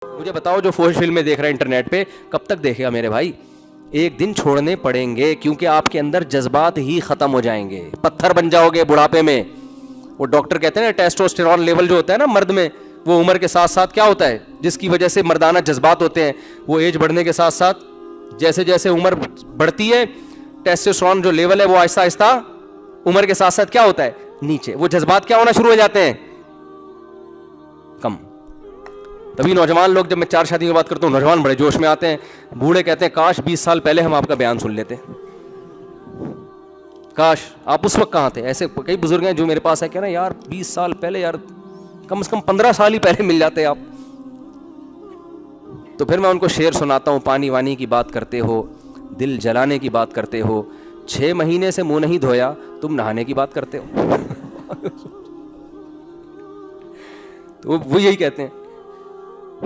مجھے بتاؤ جو فوج فلمیں دیکھ رہا ہے انٹرنیٹ پہ کب تک دیکھے گا میرے بھائی؟ ایک دن چھوڑنے پڑیں گے, کیونکہ آپ کے اندر جذبات ہی ختم ہو جائیں گے, پتھر بن جاؤ گے بڑھاپے میں. وہ ڈاکٹر کہتے ہیں نا ٹیسٹوسٹیرون لیول جو ہوتا ہے نا مرد میں, وہ عمر کے ساتھ ساتھ کیا ہوتا ہے جس کی وجہ سے مردانہ جذبات ہوتے ہیں, وہ ایج بڑھنے کے ساتھ ساتھ جیسے جیسے عمر بڑھتی ہے ٹیسٹوسٹیرون جو لیول ہے وہ آہستہ آہستہ عمر کے ساتھ ساتھ کیا ہوتا ہے نیچے, وہ جذبات کیا ہونا شروع ہو جاتے ہیں کم. تبھی نوجوان لوگ, جب میں 4 شادی کی بات کرتا ہوں, نوجوان بڑے جوش میں آتے ہیں, بوڑھے کہتے ہیں کاش 20 سال پہلے ہم آپ کا بیان سن لیتے, کاش آپ اس وقت کہاں تھے. ایسے کئی بزرگ ہیں جو میرے پاس ہے کہہ رہے ہیں یار 20 سال پہلے, یار کم سے کم 15 سال ہی پہلے مل جاتے آپ. تو پھر میں ان کو شعر سناتا ہوں, پانی وانی کی بات کرتے ہو, دل جلانے کی بات کرتے ہو, 6 مہینے سے منہ نہیں دھویا تم نہانے کی بات کرتے ہو. تو وہ یہی کہتے ہیں.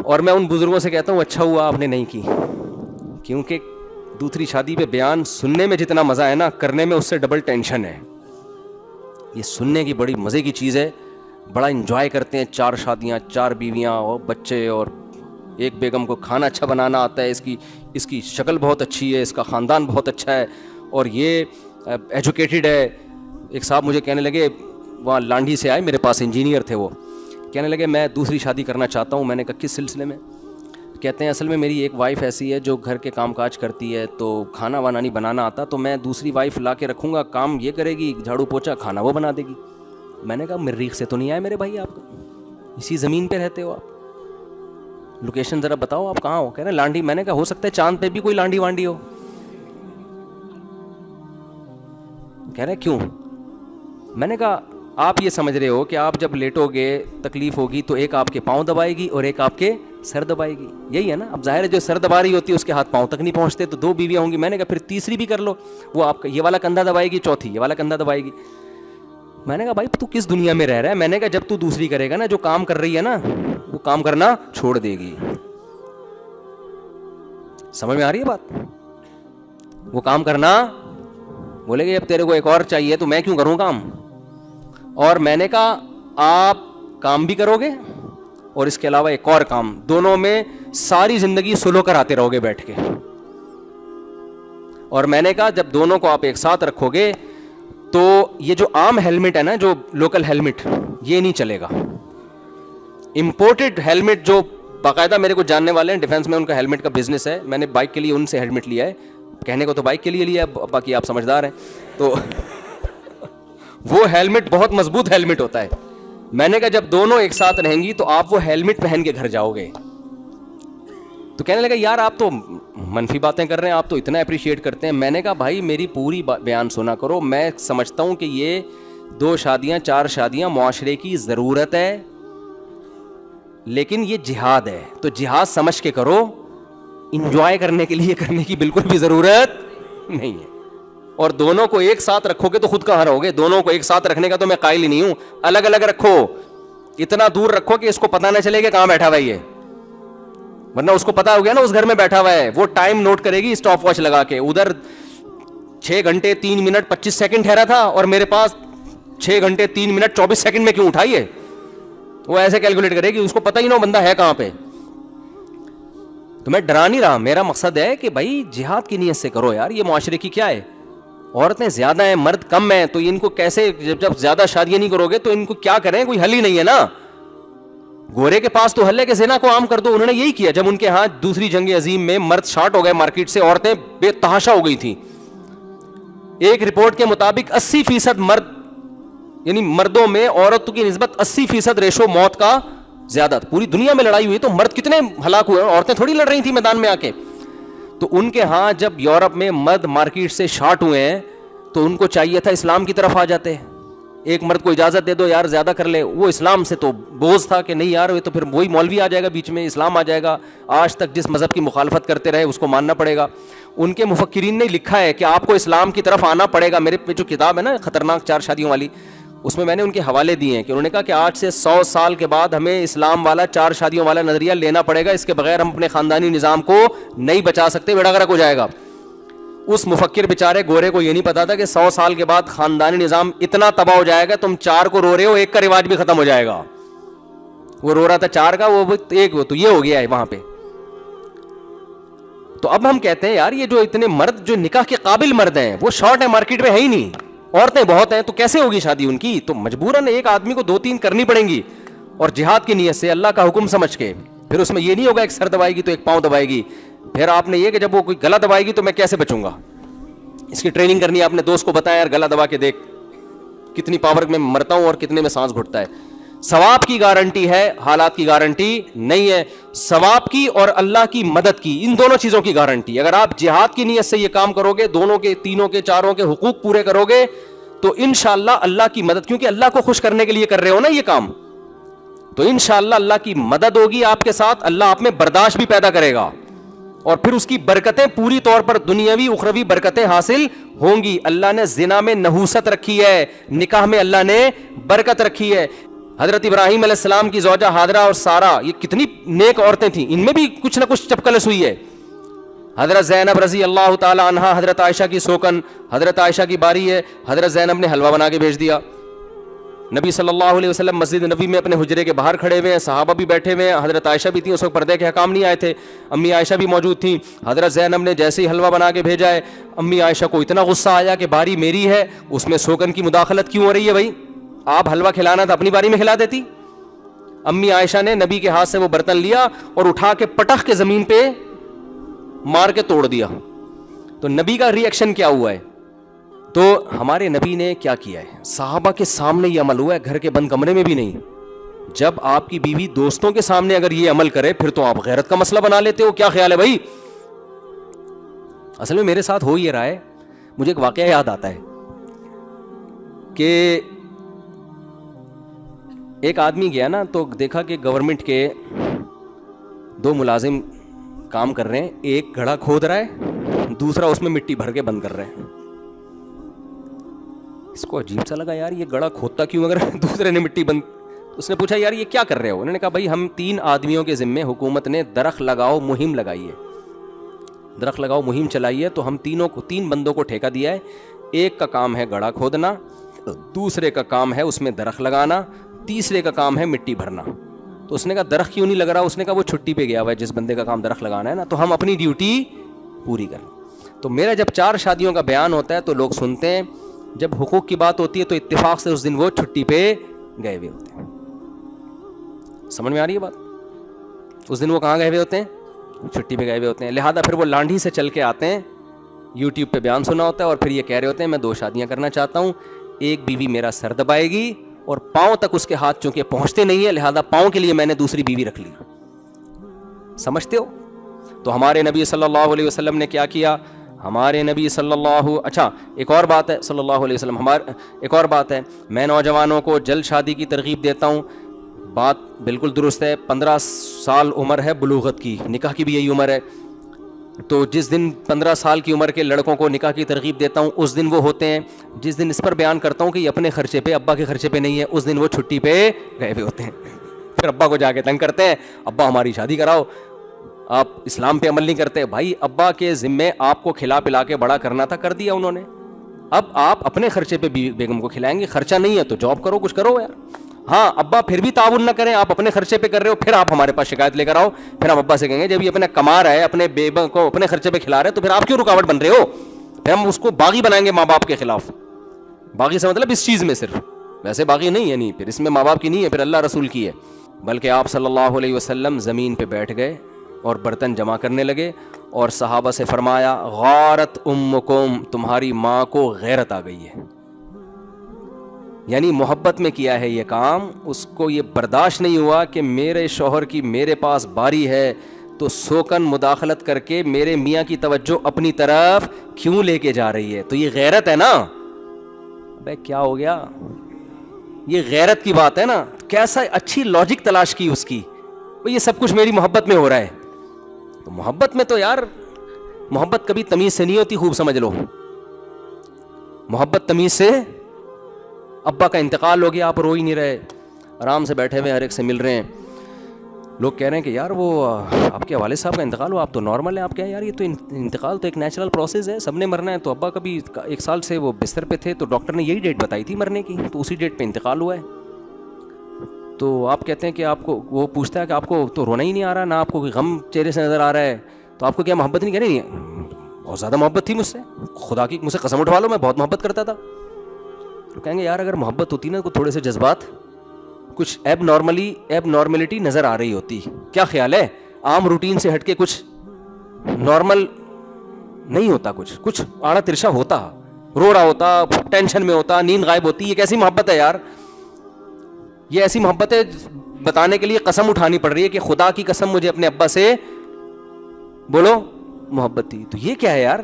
اور میں ان بزرگوں سے کہتا ہوں اچھا ہوا آپ نے نہیں کی, کیونکہ دوسری شادی پہ بیان سننے میں جتنا مزہ ہے نا, کرنے میں اس سے ڈبل ٹینشن ہے. یہ سننے کی بڑی مزے کی چیز ہے, بڑا انجوائے کرتے ہیں. 4 شادیاں, 4 بیویاں اور بچے, اور ایک بیگم کو کھانا اچھا بنانا آتا ہے, اس کی شکل بہت اچھی ہے, اس کا خاندان بہت اچھا ہے, اور یہ ایجوکیٹڈ ہے. ایک صاحب مجھے کہنے لگے, وہاں لانڈھی سے آئے میرے پاس, انجینئر تھے وہ, کہنے لگے میں دوسری شادی کرنا چاہتا ہوں. میں نے کہا کس سلسلے میں؟ کہتے ہیں اصل میں میری ایک وائف ایسی ہے جو گھر کے کام کاج کرتی ہے, تو کھانا وانا نہیں بنانا آتا, تو میں دوسری وائف لا کے رکھوں گا, کام یہ کرے گی, جھاڑو پوچھا, کھانا وہ بنا دے گی. میں نے کہا مریخ سے تو نہیں آئے میرے بھائی آپ, اسی زمین پہ رہتے ہو آپ, لوکیشن ذرا بتاؤ آپ کہاں ہو؟ کہہ رہے ہیں لانڈھی. میں نے کہا ہو سکتا ہے چاند پہ بھی کوئی لانڈھی وانڈی ہو. کہہ رہے کیوں؟ میں نے کہا آپ یہ سمجھ رہے ہو کہ آپ جب لیٹو گے تکلیف ہوگی تو ایک آپ کے پاؤں دبائے گی اور ایک آپ کے سر دبائے گی, یہی ہے نا. اب ظاہر ہے جو سر دبا رہی ہوتی ہے اس کے ہاتھ پاؤں تک نہیں پہنچتے, تو 2 بیویاں ہوں گی. میں نے کہا پھر تیسری بھی کر لو, وہ آپ کا یہ والا کندھا دبائے گی, چوتھی یہ والا کندھا دبائے گی. میں نے کہا بھائی تو کس دنیا میں رہ رہا ہے؟ میں نے کہا جب تو دوسری کرے گا نا, جو کام کر رہی ہے نا وہ کام کرنا چھوڑ دے گی. سمجھ میں آ رہی ہے بات؟ وہ کام کرنا بولے گی اب تیرے کو ایک اور چاہیے تو میں کیوں کروں کام. اور میں نے کہا آپ کام بھی کرو گے اور اس کے علاوہ ایک اور کام, دونوں میں ساری زندگی سلو کراتے رہو گے بیٹھ کے. اور میں نے کہا جب دونوں کو آپ ایک ساتھ رکھو گے تو یہ جو عام ہیلمٹ ہے نا, جو لوکل ہیلمٹ, یہ نہیں چلے گا. امپورٹڈ ہیلمٹ جو باقاعدہ میرے کو جاننے والے ہیں ڈیفینس میں, ان کا ہیلمٹ کا بزنس ہے, میں نے بائک کے لیے ان سے ہیلمٹ لیا ہے. کہنے کو تو بائک کے لیے لیا ہے, باقی آپ سمجھدار ہیں. تو وہ ہیلمٹ بہت مضبوط ہیلمٹ ہوتا ہے. میں نے کہا جب دونوں ایک ساتھ رہیں گی تو آپ وہ ہیلمٹ پہن کے گھر جاؤ گے. تو کہنے لگا یار آپ تو منفی باتیں کر رہے ہیں, آپ تو اتنا اپریشیٹ کرتے ہیں. میں نے کہا بھائی میری پوری بیان سنا کرو. میں سمجھتا ہوں کہ یہ 2 شادیاں 4 شادیاں معاشرے کی ضرورت ہے, لیکن یہ جہاد ہے, تو جہاد سمجھ کے کرو, انجوائے کرنے کے لیے کرنے کی بالکل بھی ضرورت نہیں ہے. اور دونوں کو ایک ساتھ رکھو گے تو خود کہاں رہو گے. دونوں کو ایک ساتھ رکھنے کا تو میں قائل ہی نہیں ہوں. الگ الگ رکھو, اتنا دور رکھو کہ اس کو پتہ نہ چلے کہ کہاں بیٹھا ہوا ہے یہ, ورنہ اس کو پتا ہو گیا نا اس گھر میں بیٹھا ہوا ہے, وہ ٹائم نوٹ کرے گی اسٹاپ واچ لگا کے. ادھر 6 گھنٹے 3 منٹ 25 سیکنڈ ٹھہرا تھا اور میرے پاس 6 گھنٹے 3 منٹ 24 سیکنڈ میں کیوں اٹھائیے. وہ ایسے کیلکولیٹ کرے گی, اس کو پتہ ہی نہ بندہ ہے کہاں پہ. تو میں ڈرا نہیں رہا, میرا مقصد ہے کہ بھائی جہاد کی نیت سے کرو یار. یہ معاشرے کی کیا ہے, عورتیں زیادہ ہیں مرد کم ہیں, تو ان کو کیسے, جب زیادہ شادیاں نہیں کرو گے تو ان کو کیا کریں, کوئی حل ہی نہیں ہے نا. گورے کے پاس تو حل ہے کہ زنا کو عام کر دو. انہوں نے یہی کیا جب ان کے ہاں دوسری جنگ عظیم میں مرد شارٹ ہو گئے مارکیٹ سے, عورتیں بے تحاشا ہو گئی تھیں. ایک رپورٹ کے مطابق 80% مرد, یعنی مردوں میں عورتوں کی نسبت 80% ریشو موت کا زیادہ. پوری دنیا میں لڑائی ہوئی تو مرد کتنے ہلاک ہوئے, عورتیں تھوڑی لڑ رہی تھیں میدان میں آ کے. تو ان کے ہاں جب یورپ میں مرد مارکیٹ سے شارٹ ہوئے ہیں تو ان کو چاہیے تھا اسلام کی طرف آ جاتے. ایک مرد کو اجازت دے دو یار زیادہ کر لے, وہ اسلام سے تو بوجھ تھا کہ نہیں یار تو پھر وہی مولوی آ جائے گا بیچ میں, اسلام آ جائے گا. آج تک جس مذہب کی مخالفت کرتے رہے اس کو ماننا پڑے گا. ان کے مفکرین نے لکھا ہے کہ آپ کو اسلام کی طرف آنا پڑے گا. میرے پہ جو کتاب ہے نا خطرناک 4 شادیوں والی, اس میں نے ان کے حوالے دیے ہیں کہ انہوں نے کہا کہ آج سے 100 سال کے بعد ہمیں اسلام والا 4 شادیوں والا نظریہ لینا پڑے گا, اس کے بغیر ہم اپنے خاندانی نظام کو نہیں بچا سکتے, بیڑا غرق ہو جائے گا. اس مفکر بیچارے گورے کو یہ نہیں پتا تھا کہ 100 سال کے بعد خاندانی نظام اتنا تباہ ہو جائے گا, تم 4 کو رو رہے ہو, 1 کا رواج بھی ختم ہو جائے گا. وہ رو رہا تھا 4 کا, وہ 1, وہ تو یہ ہو گیا ہے وہاں پہ. تو اب ہم کہتے ہیں یار یہ جو اتنے مرد جو نکاح کے قابل مرد ہیں وہ شارٹ ہے, مارکیٹ میں ہے ہی نہیں, عورتیں بہت ہیں, تو کیسے ہوگی شادی ان کی؟ تو مجبوراً ایک آدمی کو 2-3 کرنی پڑیں گی, اور جہاد کی نیت سے اللہ کا حکم سمجھ کے. پھر اس میں یہ نہیں ہوگا ایک سر دبائے گی تو ایک پاؤں دبائے گی. پھر آپ نے یہ کہ جب وہ کوئی گلا دبائے گی تو میں کیسے بچوں گا, اس کی ٹریننگ کرنی ہے. آپ نے دوست کو بتایا یار گلا دبا کے دیکھ کتنی پاور میں مرتا ہوں اور کتنے میں سانس گھٹتا ہے. ثواب کی گارنٹی ہے, حالات کی گارنٹی نہیں ہے. ثواب کی اور اللہ کی مدد کی, ان دونوں چیزوں کی گارنٹی. اگر آپ جہاد کی نیت سے یہ کام کرو گے, دونوں کے, تینوں کے, چاروں کے حقوق پورے کرو گے, تو انشاءاللہ اللہ کی مدد, کیونکہ اللہ کو خوش کرنے کے لیے کر رہے ہو نا یہ کام, تو انشاءاللہ اللہ کی مدد ہوگی آپ کے ساتھ. اللہ آپ میں برداشت بھی پیدا کرے گا, اور پھر اس کی برکتیں پوری طور پر دنیاوی اخروی برکتیں حاصل ہوں گی. اللہ نے زنا میں نحوست رکھی ہے, نکاح میں اللہ نے برکت رکھی ہے. حضرت ابراہیم علیہ السلام کی زوجہ ہاجرہ اور سارہ, یہ کتنی نیک عورتیں تھیں, ان میں بھی کچھ نہ کچھ چپکلس ہوئی ہے. حضرت زینب رضی اللہ تعالی عنہا, حضرت عائشہ کی سوکن, حضرت عائشہ کی باری ہے, حضرت زینب نے حلوہ بنا کے بھیج دیا. نبی صلی اللہ علیہ وسلم مسجد نبی میں اپنے حجرے کے باہر کھڑے ہوئے ہیں, صحابہ بھی بیٹھے ہوئے ہیں, حضرت عائشہ بھی تھیں, اس وقت پردے کے حکام نہیں آئے تھے, امی عائشہ بھی موجود تھیں. حضرت زینب نے جیسے ہی حلوہ بنا کے بھیجا ہے, امی عائشہ کو اتنا غصہ آیا کہ باری میری ہے, اس میں سوکن کی مداخلت کیوں ہو رہی ہے بھائی, آپ حلوہ کھلانا تھا اپنی باری میں کھلا دیتی. امی عائشہ نے نبی کے ہاتھ سے وہ برتن لیا اور اٹھا کے پٹخ کے زمین پہ مار کے توڑ دیا. تو نبی کا ری ایکشن کیا ہوا ہے؟ تو ہمارے نبی نے کیا کیا ہے؟ صحابہ کے سامنے یہ عمل ہوا ہے, گھر کے بند کمرے میں بھی نہیں. جب آپ کی بیوی دوستوں کے سامنے اگر یہ عمل کرے پھر تو آپ غیرت کا مسئلہ بنا لیتے ہو. کیا خیال ہے بھائی؟ اصل میں میرے ساتھ ہو یہ رہا ہے, مجھے ایک واقعہ یاد آتا ہے کہ ایک آدمی گیا نا, تو دیکھا کہ گورنمنٹ کے 2 ملازم کام کر رہے ہیں, ایک گڑھا کھود رہا ہے, دوسرا اس میں مٹی بھر کے بند کر رہے ہیں. اس کو عجیب سا لگا, یار یہ گڑھا کھودتا کیوں اگر دوسرے نے مٹی بند. اس نے پوچھا یار یہ کیا کر رہے ہو؟ انہوں نے کہا بھائی ہم 3 آدمیوں کے ذمے حکومت نے درخت لگاؤ مہم لگائی ہے, درخت لگاؤ مہم چلائی ہے, تو ہم 3 بندوں کو ٹھیکہ دیا ہے. ایک کا کام ہے گڑھا کھودنا, دوسرے کا کام ہے اس میں درخت لگانا, تیسرے کا کام ہے مٹی بھرنا. تو اس نے کہا درخت کیوں نہیں لگ رہا؟ اس نے کہا وہ چھٹی پہ گیا ہوا ہے جس بندے کا کام درخت لگانا ہے نا, تو ہم اپنی ڈیوٹی پوری کریں. تو میرا جب 4 شادیوں کا بیان ہوتا ہے تو لوگ سنتے ہیں, جب حقوق کی بات ہوتی ہے تو اتفاق سے اس دن وہ چھٹی پہ گئے ہوئے ہوتے ہیں. سمجھ میں آ رہی ہے بات؟ اس دن وہ کہاں گئے ہوئے ہوتے ہیں؟ چھٹی پہ گئے ہوئے ہوتے ہیں. لہٰذا پھر وہ لانڈھی سے چل کے آتے ہیں, یوٹیوب پہ بیان سنا ہوتا ہے, اور پھر یہ کہہ رہے ہوتے ہیں میں 2 شادیاں کرنا چاہتا ہوں, ایک بیوی میرا سر دبائے گی اور پاؤں تک اس کے ہاتھ چونکہ پہنچتے نہیں ہیں, لہذا پاؤں کے لیے میں نے دوسری بیوی رکھ لی. سمجھتے ہو؟ تو ہمارے نبی صلی اللہ علیہ وسلم نے کیا کیا؟ ہمارے نبی صلی اللہ, اچھا ایک اور بات ہے, صلی اللہ علیہ وسلم ایک اور بات ہے, میں نوجوانوں کو جلد شادی کی ترغیب دیتا ہوں. بات بالکل درست ہے, 15 سال عمر ہے بلوغت کی, نکاح کی بھی یہی عمر ہے. تو جس دن 15 سال کی عمر کے لڑکوں کو نکاح کی ترغیب دیتا ہوں اس دن وہ ہوتے ہیں. جس دن اس پر بیان کرتا ہوں کہ یہ اپنے خرچے پہ, ابا کے خرچے پہ نہیں ہے, اس دن وہ چھٹی پہ گئے ہوئے ہوتے ہیں. پھر ابا کو جا کے تنگ کرتے ہیں, ابا ہماری شادی کراؤ, آپ اسلام پہ عمل نہیں کرتے. بھائی ابا کے ذمے آپ کو کھلا پلا کے بڑا کرنا تھا, کر دیا انہوں نے. اب آپ اپنے خرچے پہ بیگم کو کھلائیں گے, خرچہ نہیں ہے تو جاب کرو, کچھ کرو یار. ہاں ابا پھر بھی تعاون نہ کریں, آپ اپنے خرچے پہ کر رہے ہو, پھر آپ ہمارے پاس شکایت لے کر آؤ, پھر ہم ابا سے کہیں گے جب یہ اپنا کما رہا ہے, اپنے بیگم کو اپنے خرچے پہ کھلا رہے ہیں, تو پھر آپ کیوں رکاوٹ بن رہے ہو؟ پھر ہم اس کو باغی بنائیں گے ماں باپ کے خلاف. باغی سے مطلب اس چیز میں صرف, ویسے باغی نہیں ہے, نہیں, پھر اس میں ماں باپ کی نہیں ہے, پھر اللہ رسول کی ہے. بلکہ آپ صلی اللہ علیہ وسلم زمین پہ بیٹھ گئے اور برتن جمع کرنے لگے, اور صحابہ سے فرمایا غارت امکم, تمہاری ماں کو غیرت آ گئی ہے. یعنی محبت میں کیا ہے یہ کام, اس کو یہ برداشت نہیں ہوا کہ میرے شوہر کی میرے پاس باری ہے تو سوکن مداخلت کر کے میرے میاں کی توجہ اپنی طرف کیوں لے کے جا رہی ہے. تو یہ غیرت ہے نا. بھائی کیا ہو گیا, یہ غیرت کی بات ہے نا. کیسا اچھی لاجک تلاش کی اس کی, یہ سب کچھ میری محبت میں ہو رہا ہے. تو محبت میں تو یار, محبت کبھی تمیز سے نہیں ہوتی, خوب سمجھ لو. محبت تمیز سے, ابا کا انتقال ہو گیا, آپ رو ہی نہیں رہے, آرام سے بیٹھے ہوئے ہر ایک سے مل رہے ہیں. لوگ کہہ رہے ہیں کہ یار وہ آپ کے والد صاحب کا انتقال ہوا, آپ تو نارمل ہیں. آپ کیا یار, یہ تو انتقال تو ایک نیچرل پروسیس ہے, سب نے مرنا ہے. تو ابا کبھی 1 سال سے وہ بستر پہ تھے, تو ڈاکٹر نے یہی ڈیٹ بتائی تھی مرنے کی, تو اسی ڈیٹ پہ انتقال ہوا ہے. تو آپ کہتے ہیں کہ آپ کو, وہ پوچھتا ہے کہ آپ کو تو رونا ہی نہیں آ رہا, نہ آپ کو کوئی غم چہرے سے نظر آ رہا ہے, تو آپ کو کیا محبت نہیں؟ کہہ رہی نہیں, بہت زیادہ محبت تھی مجھ سے, خدا کی مجھ سے قسم اٹھوا لو میں بہت محبت کرتا تھا. تو کہیں گے یار اگر محبت ہوتی نا, تھوڑے سے جذبات, کچھ ایب نارملٹی نظر آ رہی ہوتی. کیا خیال ہے, عام روٹین سے ہٹ کے کچھ نارمل نہیں ہوتا, کچھ آڑا ترشا ہوتا, رو رہا ہوتا, ٹینشن میں ہوتا, نیند غائب ہوتی. یہ کیسی محبت ہے یار؟ یہ ایسی محبت ہے بتانے کے لیے قسم اٹھانی پڑ رہی ہے کہ خدا کی قسم مجھے اپنے ابا سے بولو محبت تھی. تو یہ کیا ہے یار؟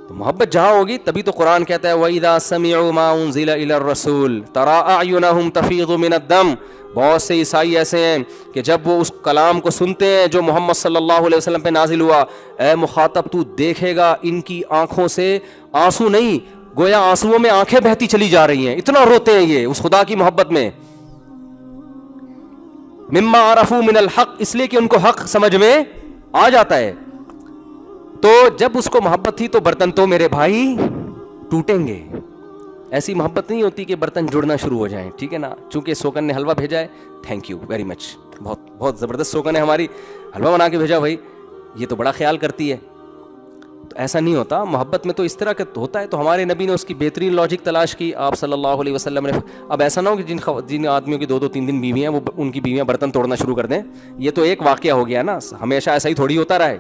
تو محبت جہاں ہوگی تبھی تو قرآن کہتا ہے وَإِذَا سَمِعُوا مَا أُنزِلَ إِلَى الرَّسُولِ تَرَىٰ أَعْيُنَهُمْ تَفِيضُ مِنَ الدَّمْعِ. بہت سے عیسائی ایسے ہیں کہ جب وہ اس کلام کو سنتے ہیں جو محمد صلی اللہ علیہ وسلم پہ نازل ہوا, اے مخاطب تو دیکھے گا ان کی آنکھوں سے آنسو نہیں, گویا آنسوؤں میں آنکھیں بہتی چلی جا رہی ہیں, اتنا روتے ہیں یہ اس خدا کی محبت میں. مما عرفوا من الحق, اس لیے کہ ان کو حق سمجھ میں آ جاتا ہے. تو جب اس کو محبت تھی تو برتن تو میرے بھائی ٹوٹیں گے. ایسی محبت نہیں ہوتی کہ برتن جڑنا شروع ہو جائیں, ٹھیک ہے نا. چونکہ سوکن نے حلوہ بھیجا ہے, تھینک یو ویری مچ, بہت زبردست سوکن ہے ہماری, حلوہ بنا کے بھیجا بھائی, یہ تو بڑا خیال کرتی ہے. تو ایسا نہیں ہوتا, محبت میں تو اس طرح کا ہوتا ہے. تو ہمارے نبی نے اس کی بہترین لاجک تلاش کی, آپ صلی اللہ علیہ وسلم نے. اب ایسا نہ ہو کہ جن آدمیوں کی 2-3 دن بیویاں ہیں وہ ان کی بیویاں برتن توڑنا شروع کر دیں. یہ تو ایک واقعہ ہو گیا نا, ہمیشہ ایسا ہی تھوڑی ہوتا رہا ہے.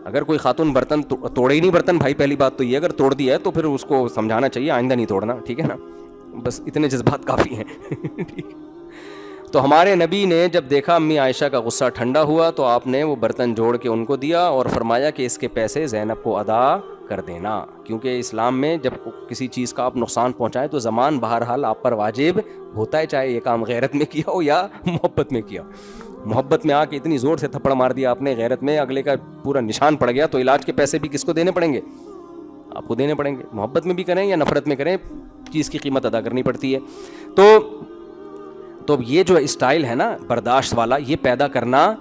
اگر کوئی خاتون برتن توڑے ہی نہیں برتن بھائی, پہلی بات تو یہ, اگر توڑ دی ہے تو پھر اس کو سمجھانا چاہیے آئندہ نہیں توڑنا, ٹھیک ہے نا. بس اتنے جذبات کافی ہیں. تو ہمارے نبی نے جب دیکھا امی عائشہ کا غصہ ٹھنڈا ہوا تو آپ نے وہ برتن جوڑ کے ان کو دیا اور فرمایا کہ اس کے پیسے زینب کو ادا کر دینا, کیونکہ اسلام میں جب کسی چیز کا آپ نقصان پہنچائیں تو زمان بہرحال آپ پر واجب ہوتا ہے, چاہے یہ کام غیرت میں کیا ہو یا محبت میں کیا. محبت میں آ کے اتنی زور سے تھپڑ مار دیا آپ نے, غیرت میں اگلے کا پورا نشان پڑ گیا, تو علاج کے پیسے بھی کس کو دینے پڑیں گے؟ آپ کو دینے پڑیں گے. محبت میں بھی کریں یا نفرت میں کریں, چیز کی قیمت ادا کرنی پڑتی ہے. تو یہ جو اسٹائل ہے نا برداشت والا, یہ پیدا کرنا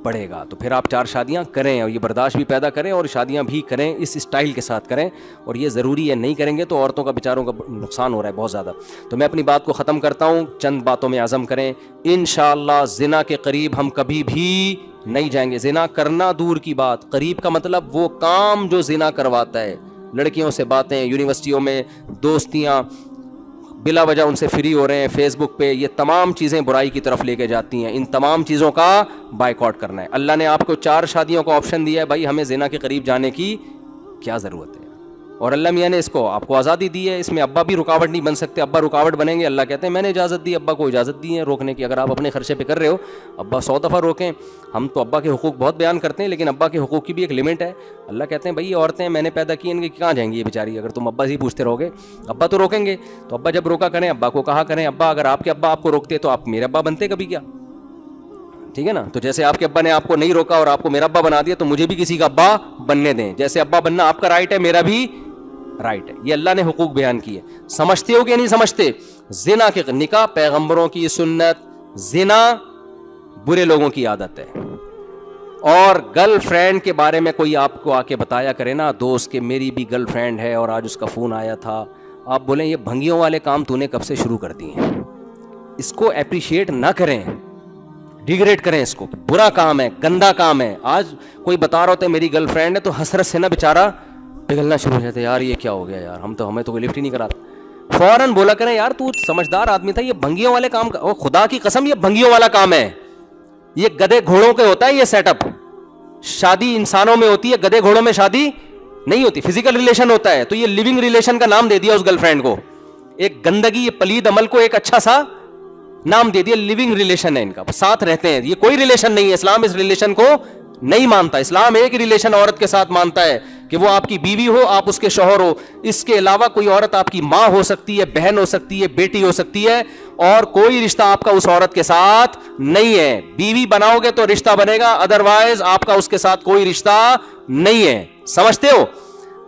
پڑے گا. تو پھر آپ 4 شادیاں کریں اور یہ برداشت بھی پیدا کریں اور شادیاں بھی کریں, اس اسٹائل کے ساتھ کریں. اور یہ ضروری ہے, نہیں کریں گے تو عورتوں کا بیچاروں کا نقصان ہو رہا ہے بہت زیادہ. تو میں اپنی بات کو ختم کرتا ہوں, چند باتوں میں عزم کریں انشاءاللہ. زنا کے قریب ہم کبھی بھی نہیں جائیں گے. زنا کرنا دور کی بات, قریب کا مطلب وہ کام جو زنا کرواتا ہے, لڑکیوں سے باتیں, یونیورسٹیوں میں دوستیاں, بلا وجہ ان سے فری ہو رہے ہیں فیس بک پہ, یہ تمام چیزیں برائی کی طرف لے کے جاتی ہیں. ان تمام چیزوں کا بائیکاٹ کرنا ہے. اللہ نے آپ کو 4 شادیوں کا آپشن دیا ہے, بھائی ہمیں زنا کے قریب جانے کی کیا ضرورت ہے. اور اللہ میاں نے اس کو آپ کو آزادی دی ہے, اس میں ابا بھی رکاوٹ نہیں بن سکتے. ابا رکاوٹ بنیں گے, اللہ کہتے ہیں میں نے اجازت دی, ابا کو اجازت دی ہے روکنے کی. اگر آپ اپنے خرچے پہ کر رہے ہو, ابا 100 دفعہ روکیں. ہم تو ابا کے حقوق بہت بیان کرتے ہیں, لیکن ابا کے حقوق کی بھی ایک لمٹ ہے. اللہ کہتے ہیں بھائی یہ عورتیں میں نے پیدا کی, ان کے کہاں جائیں گی یہ بیچاری, اگر تم ابا سے ہی پوچھتے رہو گے. ابا تو روکیں گے, تو ابا جب روکا کریں, ابا کو کہا کریں. ابا اگر آپ کے ابا آپ کو روکتے تو آپ میرے ابا بنتے کبھی کیا, ٹھیک ہے نا. تو جیسے آپ کے ابا نے آپ کو نہیں روکا اور آپ کو میرا ابا بنا دیا, تو مجھے بھی کسی کا ابا بننے دیں. جیسے ابا بننا آپ کا رائٹ ہے, میرا بھی رائٹ ہے. یہ اللہ نے حقوق بیان کیے. سمجھتے ہو کہ نہیں سمجھتے؟ زنا کے نکاح پیغمبروں کی سنت, زنا برے لوگوں کی عادت ہے. اور گرل فرینڈ کے بارے میں کوئی آپ کو آ کے بتایا کرے نا, دوست کہ میری بھی گرل فرینڈ ہے اور آج اس کا فون آیا تھا, آپ بولیں یہ بھنگیوں والے کام تو نے کب سے شروع کر دیے ہیں. اس کو اپریشیٹ نہ کریں, ڈیگریڈ کریں اس کو. برا کام ہے, گندا کام ہے. آج کوئی بتا رہا ہوتا ہے میری گرل فرینڈ ہے, تو حسرت سے نا بیچارہ پگھلنا شروع ہو جاتا ہے, یار یہ کیا ہو گیا یار, ہمیں تو کوئی لفٹ ہی نہیں کراتا. فوراً بولا کریں یار تو سمجھدار آدمی تھا, یہ بھنگیوں والے کام کا, خدا کی قسم یہ بھنگیوں والا کام ہے. یہ گدے گھوڑوں کے ہوتا ہے یہ سیٹ اپ. شادی انسانوں میں ہوتی ہے, گدے گھوڑوں میں شادی نہیں ہوتی. فزیکل ریلیشن ہوتا ہے, تو یہ لیونگ ریلیشن کا نام دے دیا اس گرل فرینڈ کو. ایک گندگی, یہ پلید عمل کو ایک اچھا سا نام دے دیا, لیونگ ریلیشن ہے ان کا, ساتھ رہتے ہیں. یہ کوئی ریلیشن نہیں ہے, اسلام اس ریلیشن کو نہیں مانتا. اسلام ایک ریلیشن عورت کے ساتھ مانتا ہے کہ وہ آپ کی بیوی ہو, آپ اس کے شوہر ہو. اس کے علاوہ کوئی عورت آپ کی ماں ہو سکتی ہے, بہن ہو سکتی ہے, بیٹی ہو سکتی ہے, اور کوئی رشتہ آپ کا اس عورت کے ساتھ نہیں ہے. بیوی بناؤ گے تو رشتہ بنے گا, ادروائز آپ کا اس کے ساتھ کوئی رشتہ نہیں ہے. سمجھتے ہو؟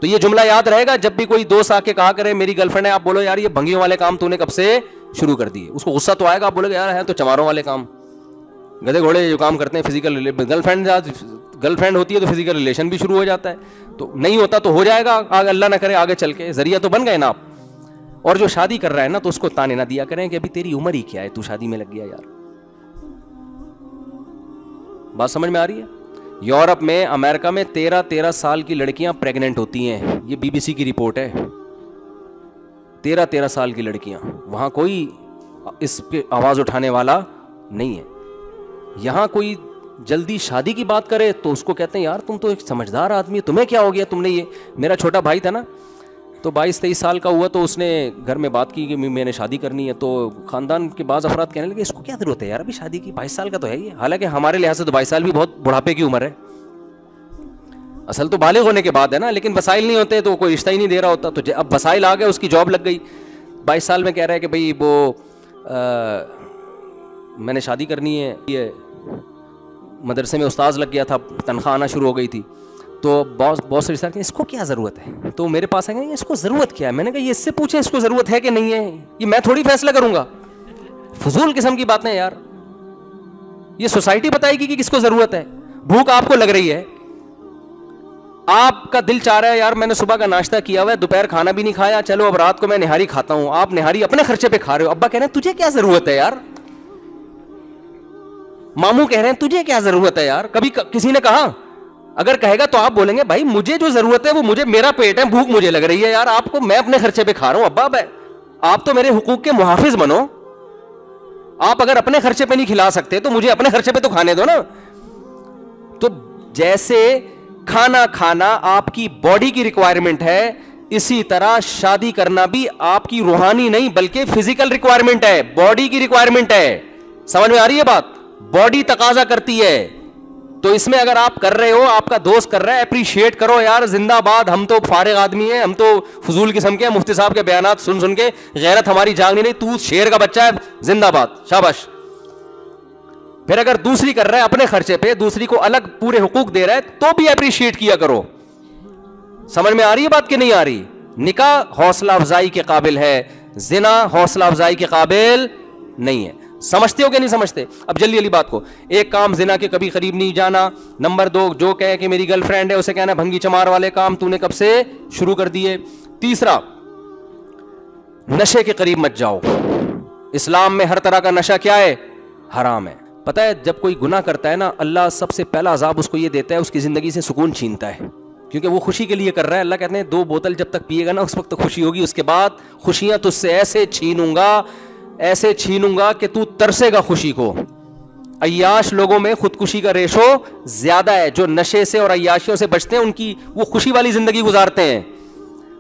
تو یہ جملہ یاد رہے گا. جب بھی کوئی دوست آ کے کہا کرے میری گرل فرینڈ ہے, آپ بولو یار یہ بھنگیوں والے کام تو نے کب سے شروع کر دیے. اس کو غصہ تو آئے گا, آپ بولو گے یار ہے تو چماروں والے کام, گدے گھوڑے جو کام کرتے ہیں. فزیکل گرل فرینڈ ہوتی ہے تو فزیکل ریلیشن بھی شروع ہو جاتا ہے. تو نہیں ہوتا تو ہو جائے گا, اللہ نہ کرے آگے چل کے, ذریعہ تو بن گئے نا آپ. اور جو شادی کر رہا ہے نا تو اس کو تانے نہ دیا کریں کہ ابھی تیری عمر ہی کیا ہے, تو شادی میں لگ گیا یار. بات سمجھ میں آ رہی ہے؟ یورپ میں, امریکہ میں 13 سال کی لڑکیاں پریگننٹ ہوتی ہیں, یہ BBC کی رپورٹ ہے. 13 سال کی لڑکیاں, وہاں کوئی اس پہ آواز اٹھانے والا نہیں ہے. یہاں کوئی جلدی شادی کی بات کرے تو اس کو کہتے ہیں یار تم تو ایک سمجھدار آدمی ہے, تمہیں کیا ہو گیا, تم نے یہ. میرا چھوٹا بھائی تھا نا, تو 22-23 سال کا ہوا تو اس نے گھر میں بات کی کہ میں نے شادی کرنی ہے, تو خاندان کے بعض افراد کہنے لگے اس کو کیا ضرورت ہے یار ابھی شادی کی, 22 سال کا تو ہے یہ. حالانکہ ہمارے لحاظ سے تو 22 سال بھی بہت بڑھاپے کی عمر ہے, اصل تو بالغ ہونے کے بعد ہے نا, لیکن وسائل نہیں ہوتے تو کوئی رشتہ ہی نہیں دے رہا ہوتا. تو اب وسائل آ گئے, اس کی جاب لگ گئی, 22 سال میں کہہ رہا ہے کہ بھائی وہ میں نے شادی کرنی ہے. یہ مدرسے میں استاذ لگ گیا تھا, تنخواہ آنا شروع ہو گئی تھی, تو بہت سے رشتہ اس کو کیا ضرورت ہے, تو میرے پاس آئیں گے اس کو ضرورت کیا ہے. میں نے کہا یہ اس سے پوچھیں اس کو ضرورت ہے کہ نہیں ہے, یہ میں تھوڑی فیصلہ کروں گا. فضول قسم کی باتیں یار, یہ سوسائٹی بتائے گی کہ کس کو ضرورت ہے. بھوک آپ کو لگ رہی ہے, آپ کا دل چاہ رہا ہے یار میں نے صبح کا ناشتہ کیا ہوا ہے, دوپہر کھانا بھی نہیں کھایا, چلو اب رات کو میں نہاری کھاتا ہوں. آپ نہاری اپنے خرچے پہ کھا رہے ہو, ابا کہہ رہے ہیں تجھے کیا ضرورت ہے یار, ماموں کہہ رہے ہیں تجھے کیا ضرورت ہے یار. کبھی کسی نے کہا, اگر کہے گا تو آپ بولیں گے بھائی مجھے جو ضرورت ہے وہ مجھے, میرا پیٹ ہے, بھوک مجھے لگ رہی ہے یار, آپ کو میں اپنے خرچے پہ کھا رہا ہوں. ابا آپ تو میرے حقوق کے محافظ بنو, آپ اگر اپنے خرچے پہ نہیں کھلا سکتے تو مجھے اپنے خرچے پہ تو کھانے دو نا. تو جیسے کھانا کھانا آپ کی باڈی کی ریکوائرمنٹ ہے, اسی طرح شادی کرنا بھی آپ کی روحانی نہیں بلکہ فزیکل ریکوائرمنٹ ہے, باڈی کی ریکوائرمنٹ ہے. سمجھ میں آ رہی ہے بات؟ باڈی تقاضا کرتی ہے. تو اس میں اگر آپ کر رہے ہو, آپ کا دوست کر رہا ہے, اپریشیٹ کرو یار, زندہ باد. ہم تو فارغ آدمی ہیں, ہم تو فضول قسم کے ہیں, مفتی صاحب کے بیانات سن سن کے غیرت ہماری جاگنی نہیں. تو شیر کا بچہ ہے, زندہ باد, شاباش. پھر اگر دوسری کر رہا ہے اپنے خرچے پہ, دوسری کو الگ پورے حقوق دے رہا ہے, تو بھی اپریشیٹ کیا کرو. سمجھ میں آ رہی ہے بات کہ نہیں آ رہی؟ نکاح حوصلہ افزائی کے قابل ہے, زنا حوصلہ افزائی کے قابل نہیں ہے. سمجھتے ہو کہ نہیں سمجھتے؟ اب جلدی جلدی بات کو. ایک کام زنا کے کبھی قریب نہیں جانا. نمبر 2, جو کہے کہ میری گرل فرینڈ ہے اسے کہنا بھنگی چمار والے کام تو نے کب سے شروع کر دیے. تیسرا, نشے کے قریب مت جاؤ. اسلام میں ہر طرح کا نشہ کیا ہے؟ حرام ہے. پتہ ہے جب کوئی گناہ کرتا ہے نا, اللہ سب سے پہلا عذاب اس کو یہ دیتا ہے, اس کی زندگی سے سکون چھینتا ہے, کیونکہ وہ خوشی کے لیے کر رہا ہے. اللہ کہتے ہیں 2 بوتل جب تک پیے گا نا اس وقت خوشی ہوگی, اس کے بعد خوشیاں تجھ سے ایسے چھینوں گا کہ تو ترسے گا خوشی کو. عیاش لوگوں میں خودکشی کا ریشو زیادہ ہے. جو نشے سے اور عیاشیوں سے بچتے ہیں ان کی وہ خوشی والی زندگی گزارتے ہیں.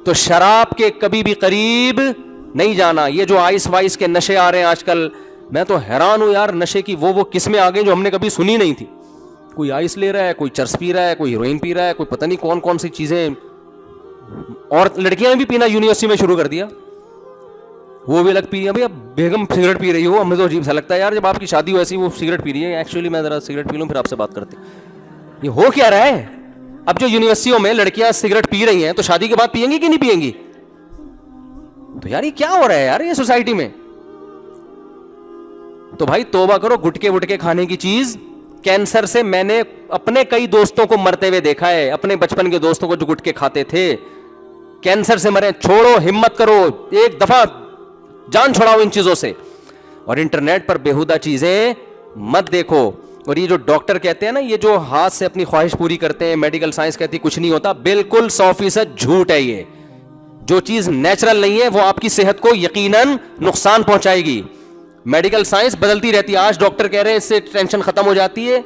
تو شراب کے کبھی بھی قریب نہیں جانا. یہ جو آئس وائس کے نشے آ رہے ہیں آج کل, میں تو حیران ہوں یار, نشے کی وہ قسمیں آ گئی جو ہم نے کبھی سنی نہیں تھی. کوئی آئس لے رہا ہے, کوئی چرس پی رہا ہے, کوئی ہیروئن پی رہا ہے, کوئی پتہ نہیں کون کون سی چیزیں. اور لڑکیاں نے بھی پینا یونیورسٹی میں شروع کر دیا, وہ بھی الگ پی رہی ہیں. بھائی اب بیگم سگریٹ پی رہی ہو, ہمیں تو عجیب سا لگتا ہے یار, جب آپ کی شادی ہو ایسی وہ سگریٹ پی رہی ہے. ایکچولی میں ذرا سگریٹ پی لوں پھر آپ سے بات کرتے. یہ ہو کیا رہا ہے؟ اب جو یونیورسٹیوں میں لڑکیاں سگریٹ پی رہی ہیں تو شادی کے بعد پئیں گی کہ نہیں پئیں گی؟ تو یار یہ کیا ہو رہا ہے یار یہ سوسائٹی میں؟ تو بھائی توبہ کرو. گٹکے وٹکے کھانے کی چیز کینسر سے, میں نے اپنے کئی دوستوں کو مرتے ہوئے دیکھا ہے, اپنے بچپن کے دوستوں کو جو گٹکے کھاتے تھے کینسر سے مرے. چھوڑو, ہمت کرو, ایک دفعہ جان چھوڑاؤ ان چیزوں سے. اور انٹرنیٹ پر بیہودہ چیزیں مت دیکھو. اور یہ جو ڈاکٹر کہتے ہیں نا, یہ جو ہاتھ سے اپنی خواہش پوری کرتے ہیں, میڈیکل سائنس کہتی کچھ نہیں ہوتا, بالکل 100% جھوٹ ہے. یہ جو چیز نیچرل نہیں ہے وہ آپ کی صحت کو یقیناً نقصان پہنچائے گی. میڈیکل سائنس بدلتی رہتی ہے. آج ڈاکٹر کہہ رہے ہیں اس سے ٹینشن ختم ہو جاتی ہے.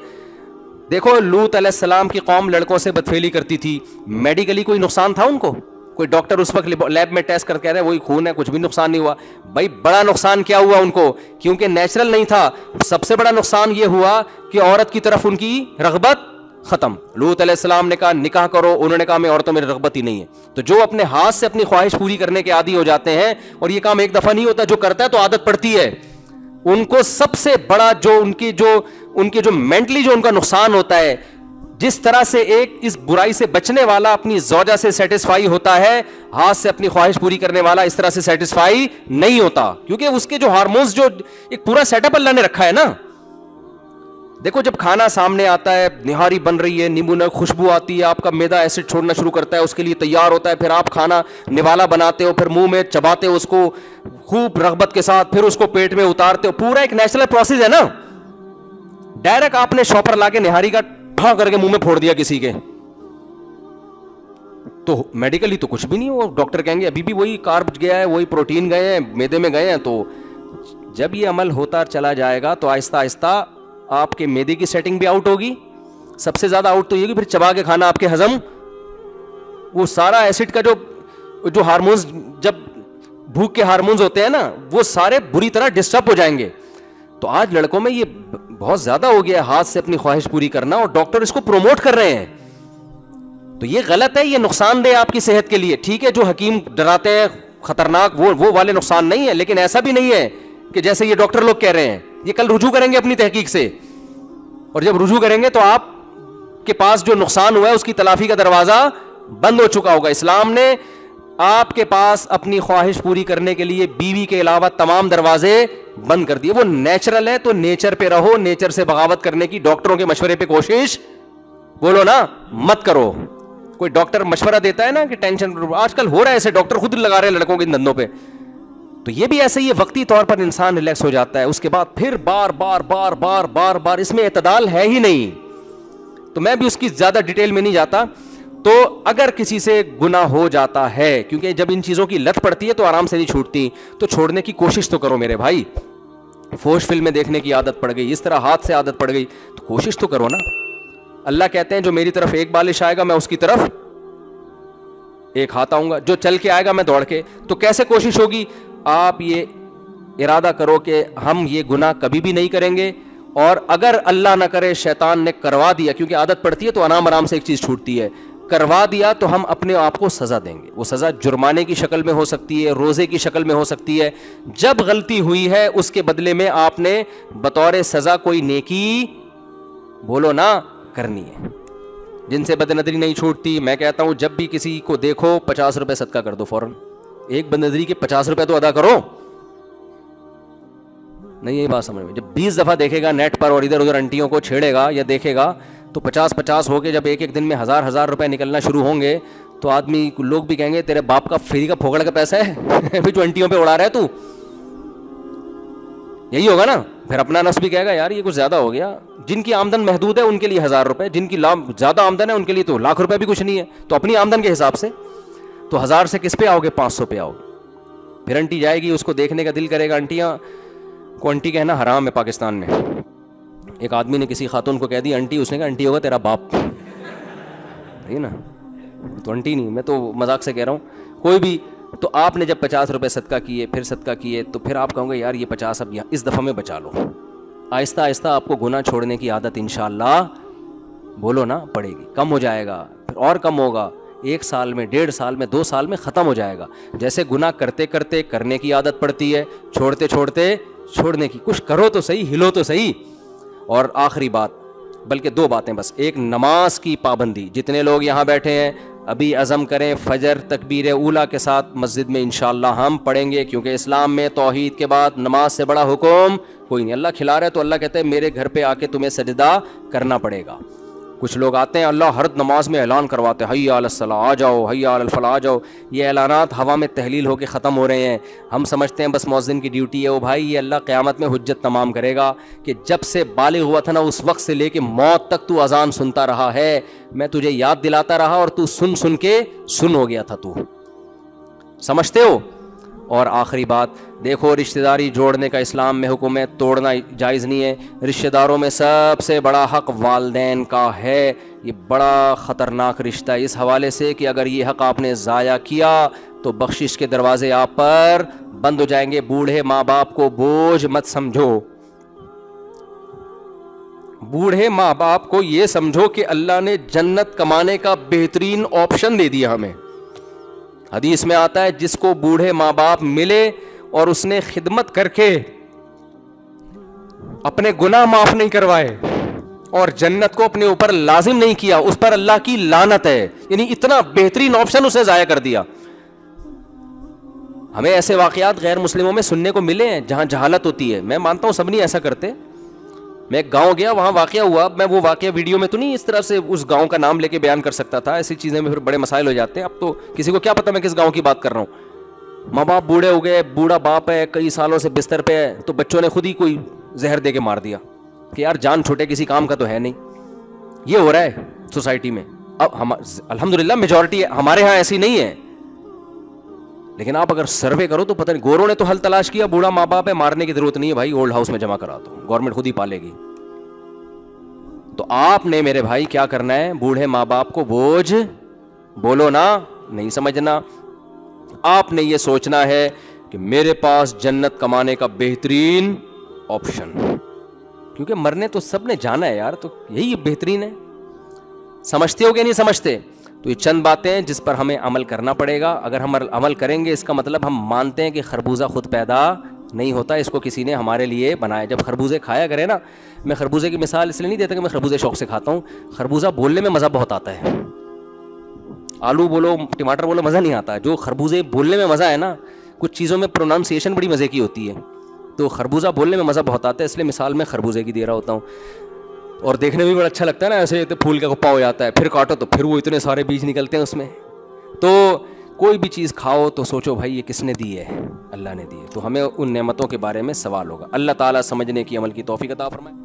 دیکھو لوط علیہ السلام کی قوم لڑکوں سے بدفعلی کرتی تھی, میڈیکلی کوئی نقصان تھا ان کو؟ کوئی ڈاکٹر اس وقت لیب میں ٹیسٹ کر کے رہے وہی خون ہے, کچھ بھی نقصان نہیں ہوا. بھائی بڑا نقصان کیا ہوا ان کو؟ کیونکہ نیچرل نہیں تھا. سب سے بڑا نقصان یہ ہوا کہ عورت کی طرف ان کی رغبت ختم. لوط علیہ السلام نے کہا نکاح کرو, انہوں نے کہا میں عورتوں میں رغبت ہی نہیں ہے. تو جو اپنے ہاتھ سے اپنی خواہش پوری کرنے کے عادی ہو جاتے ہیں, اور یہ کام ایک دفعہ نہیں ہوتا, جو کرتا ہے تو عادت پڑتی ہے, ان کو سب سے بڑا جو ان کے جو مینٹلی جو ان کا نقصان ہوتا ہے, جس طرح سے ایک اس برائی سے بچنے والا اپنی زوجہ سے سیٹسفائی ہوتا ہے, ہاتھ سے اپنی خواہش پوری کرنے والا اس طرح سے سیٹسفائی نہیں ہوتا, کیونکہ اس کے جو ہارمونز جو ایک پورا سیٹ اپ اللہ نے رکھا ہے نا. دیکھو جب کھانا سامنے آتا ہے, نہاری بن رہی ہے, نیمبو نمک خوشبو آتی ہے, آپ کا معدہ ایسڈ چھوڑنا شروع کرتا ہے, اس کے لیے تیار ہوتا ہے, پھر آپ کھانا نوالا بناتے ہو, پھر منہ میں چباتے ہو اس کو خوب رغبت کے ساتھ, پھر اس کو پیٹ میں اتارتے ہو, پورا ایک نیچرل پروسیس ہے نا. ڈائریکٹ آپ نے شاپر لا کے نہاری کا ٹھا کر کے منہ میں پھوڑ دیا کسی کے, تو میڈیکلی تو کچھ بھی نہیں ہو, ڈاکٹر کہیں گے ابھی بھی وہی کارب گیا ہے, وہی پروٹین گئے ہیں, میدے میں گئے ہیں. تو جب یہ عمل ہوتا چلا جائے گا تو آہستہ آہستہ آپ کے میدے کی سیٹنگ بھی آؤٹ ہوگی. سب سے زیادہ آؤٹ تو یہ کہ پھر چبا کے کھانا آپ کے ہضم, وہ سارا ایسڈ کا جو ہارمونز, جب بھوک کے ہارمونز ہوتے ہیں نا, وہ سارے بری طرح ڈسٹرب ہو جائیں گے. تو آج لڑکوں میں یہ بہت زیادہ ہو گیا ہے ہاتھ سے اپنی خواہش پوری کرنا, اور ڈاکٹر اس کو پروموٹ کر رہے ہیں. تو یہ غلط ہے, یہ نقصان دہ آپ کی صحت کے لیے. ٹھیک ہے جو حکیم ڈراتے ہیں خطرناک, وہ والے نقصان نہیں ہے, لیکن ایسا بھی نہیں ہے کہ جیسے یہ ڈاکٹر لوگ کہہ رہے ہیں. یہ کل رجوع کریں گے اپنی تحقیق سے, اور جب رجوع کریں گے تو آپ کے پاس جو نقصان ہوا ہے اس کی تلافی کا دروازہ بند ہو چکا ہوگا. اسلام نے آپ کے پاس اپنی خواہش پوری کرنے کے لیے بیوی کے علاوہ تمام دروازے بند کر دیے. وہ نیچرل ہے تو نیچر پہ رہو, نیچر سے بغاوت کرنے کی ڈاکٹروں کے مشورے پہ کوشش بولو نا مت کرو. کوئی ڈاکٹر مشورہ دیتا ہے نا کہ ٹینشن, آج کل ہو رہا ہے ایسے, ڈاکٹر خود لگا رہے ہیں لڑکوں کے دندوں پہ. تو یہ بھی ایسے ہی وقتی طور پر انسان ریلیکس ہو جاتا ہے, اس کے بعد پھر بار بار بار بار بار بار, اس میں اعتدال ہے ہی نہیں. تو میں بھی اس کی زیادہ ڈیٹیل میں نہیں جاتا. تو اگر کسی سے گناہ ہو جاتا ہے, کیونکہ جب ان چیزوں کی لت پڑتی ہے تو آرام سے نہیں چھوٹتی, تو چھوڑنے کی کوشش تو کرو میرے بھائی. فوش فلمیں دیکھنے کی عادت پڑ گئی, اس طرح ہاتھ سے عادت پڑ گئی, تو کوشش تو کرو نا. اللہ کہتے ہیں جو میری طرف ایک بالش آئے گا میں اس کی طرف ایک ہاتھ آؤں گا, جو چل کے آئے گا میں دوڑ کے. تو کیسے کوشش ہوگی؟ آپ یہ ارادہ کرو کہ ہم یہ گناہ کبھی بھی نہیں کریں گے, اور اگر اللہ نہ کرے شیطان نے کروا دیا, کیونکہ عادت پڑتی ہے تو آرام سے ایک چیز چھوٹتی ہے, کروا دیا تو ہم اپنے آپ کو سزا دیں گے. وہ سزا جرمانے کی شکل میں ہو سکتی ہے, روزے کی شکل میں ہو سکتی ہے. جب غلطی ہوئی ہے اس کے بدلے میں آپ نے بطور سزا کوئی نیکی بولو نا کرنی ہے. جن سے بد نظری نہیں چھوٹتی, میں کہتا ہوں جب بھی کسی کو دیکھو 50 روپے صدقہ کر دو فوراً. ایک بد نظری کے 50 روپے تو ادا کرو. نہیں یہی بات سمجھ میں, جب 20 دفعہ دیکھے گا نیٹ پر اور ادھر ادھر انٹیوں کو چھیڑے گا یا دیکھے گا, تو 50 ہو کے جب ایک دن میں 1000 روپے نکلنا شروع ہوں گے تو آدمی لوگ بھی کہیں گے تیرے باپ کا فری کا پھوکڑ کا پیسہ ہے جو انٹیوں پہ اڑا رہا ہے تو. یہی ہوگا نا. پھر اپنا نفس بھی کہے گا یار یہ کچھ زیادہ ہو گیا. جن کی آمدن محدود ہے ان کے لیے 1000 روپے, جن کی زیادہ آمدن ہے ان کے لیے تو لاکھ روپے بھی کچھ نہیں ہے. تو اپنی آمدن کے حساب سے تو 1000 سے کس پہ آؤ گے؟ 500 پہ آؤ گے. پھر انٹی جائے گی, اس کو دیکھنے کا دل کرے گا. انٹیاں کو انٹی کہنا حرام ہے پاکستان میں. ایک آدمی نے کسی خاتون کو کہہ دی انٹی, اس نے کہا انٹی ہوگا تیرا باپ, ٹھیک ہے نا, تو انٹی نہیں, میں تو مذاق سے کہہ رہا ہوں. کوئی بھی تو آپ نے جب 50 روپے صدقہ کیے, پھر صدقہ کیے, تو پھر آپ کہوں گے یار یہ 50 اب اس دفعہ میں بچا لو. آہستہ آہستہ آپ کو گناہ چھوڑنے کی عادت انشاءاللہ بولو نا پڑے گی. کم ہو جائے گا, پھر اور کم ہوگا, 1 سال میں, 1.5 سال میں, 2 سال میں ختم ہو جائے گا. جیسے گناہ کرتے کرتے کرنے کی عادت پڑتی ہے, چھوڑتے چھوڑتے چھوڑنے کی. کچھ کرو تو صحیح, ہلو تو صحیح. اور آخری بات, بلکہ 2 باتیں بس. ایک, نماز کی پابندی. جتنے لوگ یہاں بیٹھے ہیں ابھی عزم کریں فجر تکبیر اولیٰ کے ساتھ مسجد میں انشاءاللہ ہم پڑھیں گے, کیونکہ اسلام میں توحید کے بعد نماز سے بڑا حکم کوئی نہیں. اللہ کھلا رہا ہے تو اللہ کہتے ہیں میرے گھر پہ آ کے تمہیں سجدہ کرنا پڑے گا. کچھ لوگ آتے ہیں اللہ ہر نماز میں اعلان کرواتے ہیں حی علی الصلاۃ, آ جاؤ, حی علی الفلاح, آ جاؤ. یہ اعلانات ہوا میں تحلیل ہو کے ختم ہو رہے ہیں. ہم سمجھتے ہیں بس مؤذن کی ڈیوٹی ہے. وہ بھائی یہ اللہ قیامت میں حجت تمام کرے گا کہ جب سے بالغ ہوا تھا نا اس وقت سے لے کے موت تک تو اذان سنتا رہا ہے, میں تجھے یاد دلاتا رہا اور تو سن کے سن ہو گیا تھا. تو سمجھتے ہو. اور آخری بات, دیکھو رشتہ داری جوڑنے کا اسلام میں حکم ہے, توڑنا جائز نہیں ہے. رشتہ داروں میں سب سے بڑا حق والدین کا ہے. یہ بڑا خطرناک رشتہ ہے اس حوالے سے کہ اگر یہ حق آپ نے ضائع کیا تو بخشش کے دروازے آپ پر بند ہو جائیں گے. بوڑھے ماں باپ کو بوجھ مت سمجھو. بوڑھے ماں باپ کو یہ سمجھو کہ اللہ نے جنت کمانے کا بہترین آپشن دے دیا ہمیں. حدیث میں آتا ہے جس کو بوڑھے ماں باپ ملے اور اس نے خدمت کر کے اپنے گناہ معاف نہیں کروائے اور جنت کو اپنے اوپر لازم نہیں کیا, اس پر اللہ کی لعنت ہے. یعنی اتنا بہترین آپشن اسے ضائع کر دیا. ہمیں ایسے واقعات غیر مسلموں میں سننے کو ملے ہیں جہاں جہالت ہوتی ہے. میں مانتا ہوں سب نہیں ایسا کرتے, میں ایک گاؤں گیا, وہاں واقعہ ہوا, میں وہ واقعہ ویڈیو میں تو نہیں اس طرح سے اس گاؤں کا نام لے کے بیان کر سکتا تھا, ایسی چیزیں میں پھر بڑے مسائل ہو جاتے ہیں. اب تو کسی کو کیا پتا میں کس گاؤں کی بات کر رہا ہوں. ماں باپ بوڑھے ہو گئے, بوڑھا باپ ہے کئی سالوں سے بستر پہ ہے, تو بچوں نے خود ہی کوئی زہر دے کے مار دیا کہ یار جان چھوٹے کسی کام کا تو ہے نہیں. یہ ہو رہا ہے سوسائٹی میں. اب الحمدللہ میجورٹی ہمارے ہاں ایسی نہیں ہے, لیکن آپ اگر سروے کرو تو پتہ نہیں, گوروں نے تو حل تلاش کیا, بوڑھا ماں باپ ہے, مارنے کی ضرورت نہیں ہے بھائی, اولڈ ہاؤس میں جمع کرا دو, گورنمنٹ خود ہی پالے گی. تو آپ نے میرے بھائی کیا کرنا ہے, بوڑھے ماں باپ کو بوجھ بولو نا, نہیں سمجھنا. آپ نے یہ سوچنا ہے کہ میرے پاس جنت کمانے کا بہترین آپشن, کیونکہ مرنے تو سب نے جانا ہے یار, تو یہی بہترین ہے. سمجھتے ہو کہ نہیں سمجھتے؟ تو یہ چند باتیں ہیں جس پر ہمیں عمل کرنا پڑے گا. اگر ہم عمل کریں گے اس کا مطلب ہم مانتے ہیں کہ خربوزہ خود پیدا نہیں ہوتا, اس کو کسی نے ہمارے لیے بنایا. جب خربوزے کھایا کرے نا, میں خربوزے کی مثال اس لیے نہیں دیتا کہ میں خربوزے شوق سے کھاتا ہوں, خربوزہ بولنے میں مزہ بہت آتا ہے. آلو بولو ٹماٹر بولو مزہ نہیں آتا, جو خربوزے بولنے میں مزہ ہے نا, کچھ چیزوں میں پروننسیشن بڑی مزے کی ہوتی ہے, تو خربوزہ بولنے میں مزہ بہت آتا ہے, اس لیے مثال میں خربوزے کی دے رہا ہوتا ہوں. اور دیکھنے میں بھی بڑا اچھا لگتا ہے نا, ایسے پھول کا کپا ہو جاتا ہے, پھر کاٹو تو پھر وہ اتنے سارے بیج نکلتے ہیں اس میں. تو کوئی بھی چیز کھاؤ تو سوچو بھائی یہ کس نے دی ہے, اللہ نے دی ہے. تو ہمیں ان نعمتوں کے بارے میں سوال ہوگا. اللہ تعالیٰ سمجھنے کی عمل کی توفیق عطا فرمائے.